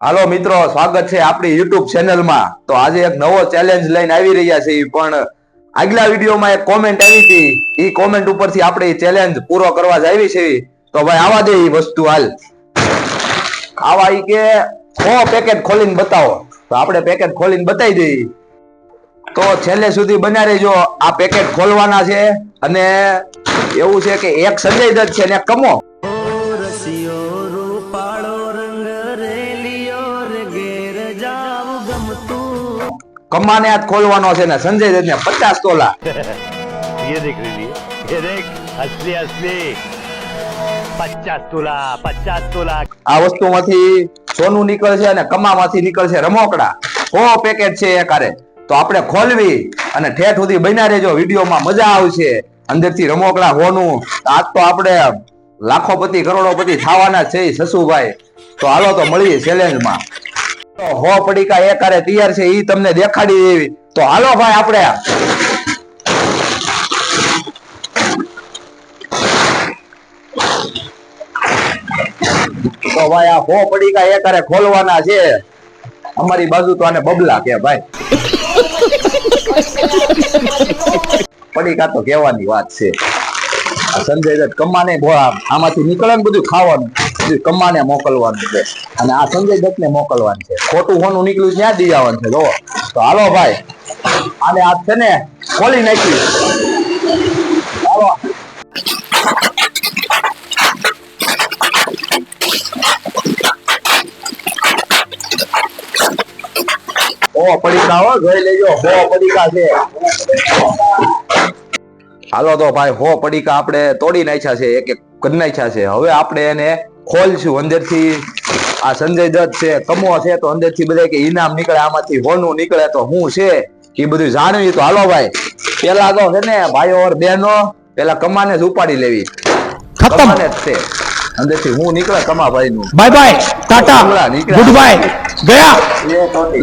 હાલો મિત્રો, સ્વાગત છે આપણી YouTube ચેનલમાં। તો આજે એક નવો ચેલેન્જ લઈને આવી રહ્યા છે, પણ આગલા વિડીયોમાં એક કોમેન્ટ આવી હતી, ઈ કોમેન્ટ ઉપરથી આપણે ચેલેન્જ પૂરો કરવા જાવી છે। તો ભાઈ આવા દે ઈ વસ્તુ હાલ આવા ઈ કે 100 પેકેટ ખોલીને બતાવો, તો આપણે પેકેટ ખોલીને બતાવી દઈએ। તો છેલ્લે સુધી બન્યા રહેજો। આ પેકેટ ખોલવાના છે અને એવું છે કે એક સંજય દત્ત છે ને કમો કમાને હાથ ખોલવાનો છે ને સંજય દત્ત ને 50 તોલા। ये देख लीजिए, ये देख असली असली 50 तोला 50 तोला। આ વસ્તુમાંથી સોનું નીકળશે અને કમામાંથી નીકળશે રમકડા। 100 પેકેટ છે એકારે। તો આપણે ખોલવી અને ઠેઠ સુધી બન્યા રહેજો, વિડીયોમાં મજા આવશે। અંદરથી રમકડા હોનું, આજ તો આપણે લાખોપતિ કરોડોપતિ થવાના છે સસુભાઈ। તો હાલો તો મળીએ ચેલેન્જમાં। તો 100 પડીકા એકારે તૈયાર છે, ઈ તમને દેખાડી દેવી। તો હાલો ભાઈ આપણે તો ભાઈ આ 100 પડીકા એકારે ખોલવાના છે। અમારી બાજુ તો આને બબલા કે ભાઈ પડીકા તો કહેવાની વાત છે। સંજય દત્ત કમાને આમાંથી નીકળે ને બધું ખાવાનું, બધું કમાને મોકલવાનું છે અને આ સંજય દત્ત ને મોકલવાનું છે। ખોટું હોનું નીકળ્યું ત્યાં દી આવવાનું છે। જોવો તો હાલો ભાઈ આને આ છે ને ખોલી નાખી। હાલો પડીકા હો, જોઈ લેજો 100 પડીકા છે। હાલો તો ભાઈ 100 પડીકા આપણે તોડી નાખ્યા છે, એક એક કરી નાખ્યા છે। હવે આપણે એને ખોલશું અંદરથી। આ સંજય દત્ત છે, કમો છે, તો અંદરથી બધા કે ઇનામ નીકળે, આમાંથી હોનું નીકળે તો હું છે એ બધું જાણવી। તો હાલો ભાઈ પેલા તો છે ને ભાઈઓ ઓર બહેનો પેલા કમાને જ ઉપાડી લેવી। કમાને જ છે અંદરથી હું નીકળે કમા ભાઈ નું। Bye bye tata good bye ગયા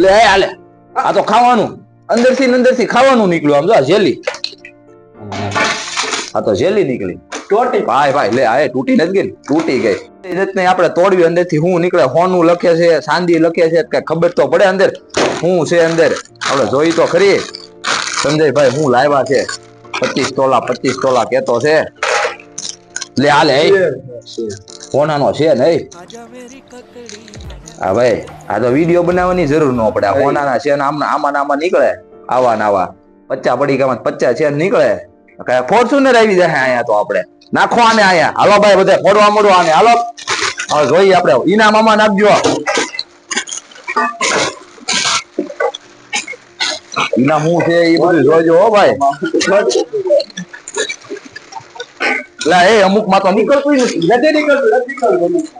લે હાલે આ તો ખાવાનું અંદરથી ખાવાનું નીકળ્યું। આમ જો જેલી, આ તો જેલી નીકળી તૂટી ભાઈ ભાઈ લે આ તૂટી નથી ગઈ, તૂટી ગઈ। ને આપણે તોડવી, અંદરથી હું નીકળે, હોનું લખે છે, ચાંદી લખે છે, કઈ ખબર તો પડે અંદર હું છે અંદર, આપણે જોઈ તો ખરી। સંજયભાઈ હું લાવ્યા છે 25 તોલા કેતો છે। લે હાલે હોનાનો છે નહીં। હા ભાઈ આ તો વિડીયો બનાવવાની જરૂર ન પડે, આ હોનાના છે ને આમાં નીકળે આવા ને આવા 50 પડીકામાં 50 છે નીકળે। ફોર્ચ્યુનર આવી જાય અહીંયા, તો આપણે નાખો આને અહીંયા। હાલો ભાઈ બધા ફોડવા મળો આને, હાલો હવે જોઈએ આપણે ઇનામ આમાં નાખજો। ઇનામ શું છે એ બધું જોજો હો ભાઈ। લા એ અમુક માં તો નીકળતું નથી નીકળતું।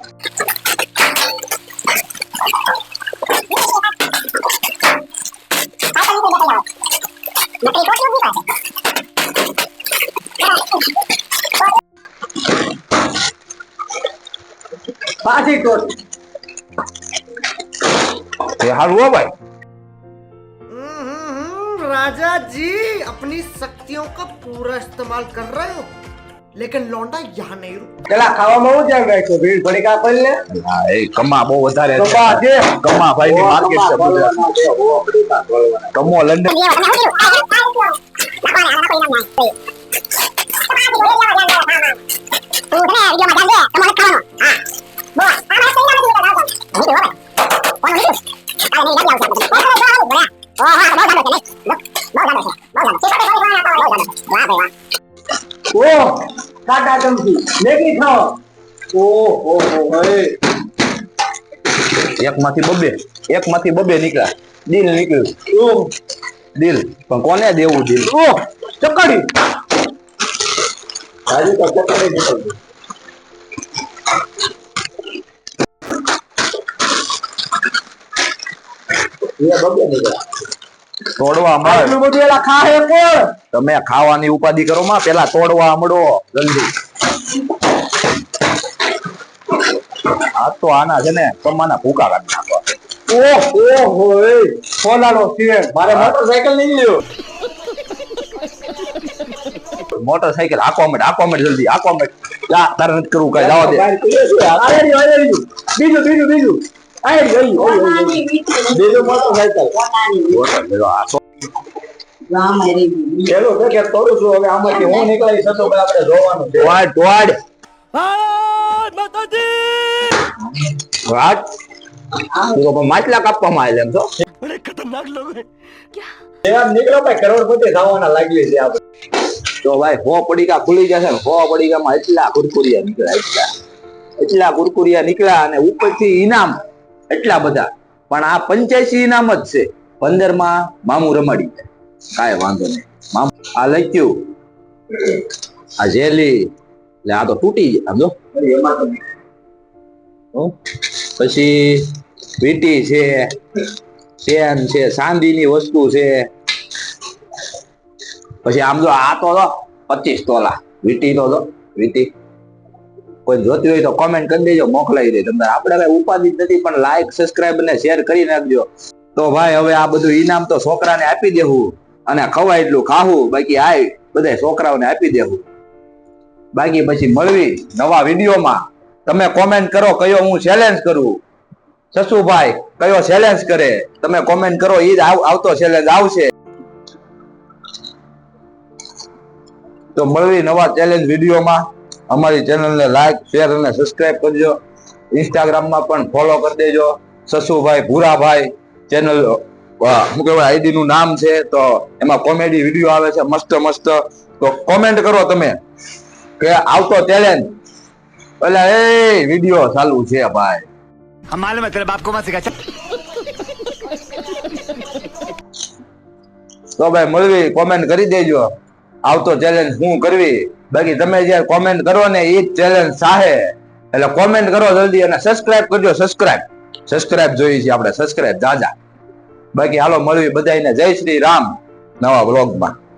पासी तोड़ ये हाल हुआ भाई। राजा जी अपनी शक्तियों का पूरा इस्तेमाल कर रहे हो, लेकिन लौंडा यहाँ नहीं रुक। પેલા ખાવામાં હું જાવ ગઈ છો ભીડ પડીકા પડ લે। હા એ કમા બહુ વધારે છે, કમા છે, કમા ભાઈ ની માર્કેટ છે બધા। કમો લંડન ઓ કાટા ચમચી મેગી ખાઓ। ઓ એકમાંથી બબે નીકળ્યા। દિલ નીકળ્યું, દિલ પણ કોને દેવું દિલ? ઓ ચકડી આજે તો ચકડી નીકળ્યું। તોડવા મળે આટલું બધું એલા ખાહે કોણ? તમે ખાવાની ઉપાધિ કરો માં, પેલા તોડવા મળો જલ્દી। આ તો આના છે ને કમાના ભૂકા કાઢી નાખવા। ઓહો સોનાનો છે, મારે મોટરસાઇકલ નહીં લ્યો। મોટરસાઇકલ આખવા માંડ જલ્દી આખવા માંડ। જા તારે નથી કરવું કઈ, જવા દે। બીજું આઈ ગઈ બીજું મોટરસાયકલ પેલું પેકેટ તોડું છું હવે આમાંથી હું નીકળી શકું કે આપણે જોવાનું છે ટોડ વાત તું તો માટલા કાપવામાં આવે એમ છો એમ નીકળો ભાઈ કરોડપતિ થવાના લાગી છે આપણે તો ભાઈ 100 પડીકા ખુલી જશે ને 100 પડીકામાં એટલા કુરકુરિયા નીકળ્યા એટલા કુરકુરિયા નીકળ્યા અને ઉપરથી ઇનામ એટલા બધા પણ આ 85 ઇનામ જ છે 15 માં મામુ રમાડી કાંઈ વાંધો નહીં મામુ આ લખ્યું આ જેલી એટલે આ તો તૂટી જાય સમજો પછી વીટી છે ચેન છે ચાંદીની વસ્તુ છે પછી આમ જો આ તો 25 તોલા વીટી તો વીટી કોઈ જોતી હોય તો કોમેન્ટ કરી દેજો મોકલાવી દે તમને આપણે કઈ ઉપાધિ નથી પણ લાઈક સબસ્ક્રાઇબ અને શેર કરી નાખજો તો ભાઈ હવે આ બધું ઇનામ તો છોકરાને આપી દેવું અને ખવાય એટલું ખાવું બાકી આય બધા છોકરાઓને આપી દેવું બાકી પછી મળવી નવા વિડીયોમાં તમે કોમેન્ટ કરો કયો હું ચેલેન્જ કરું સસુભાઈ કયો ચેલેન્જ કરે તમે કોમેન્ટ કરો ઈ જ આવતો ચેલેન્જ આવશે તો મળવી નવા ચેલેન્જ વિડીયોમાં અમારી ચેનલને લાઈક શેર અને સબસ્ક્રાઇબ કરજો ઇન્સ્ટાગ્રામમાં પણ ફોલો કરી દેજો સસુભાઈ ભૂરાભાઈ ચેનલ શું કહેવાય આઈડી નું નામ છે તો એમાં કોમેડી વિડીયો આવે છે મસ્ત મસ્ત તો કોમેન્ટ કરો તમે કે આવતો ચેલેન્જ એટલે એ વિડીયો ચાલુ છે ભાઈ हमारे मतलब आपको मत सिखा તો ભાઈ મળવી કોમેન્ટ કરી દેજો આવતો ચેલેન્જ શું કરવી બાકી તમે જ્યારે કોમેન્ટ કરો ને એ જ ચેલેન્જ સાહે એટલે કોમેન્ટ કરો જલ્દી અને સબસ્ક્રાઇબ કરજો સબસ્ક્રાઇબ જોઈએ છે આપણે સબસ્ક્રાઇબ જાજા બાકી હાલો મળવી બધાને જય શ્રી રામ નવા વ્લોગમાં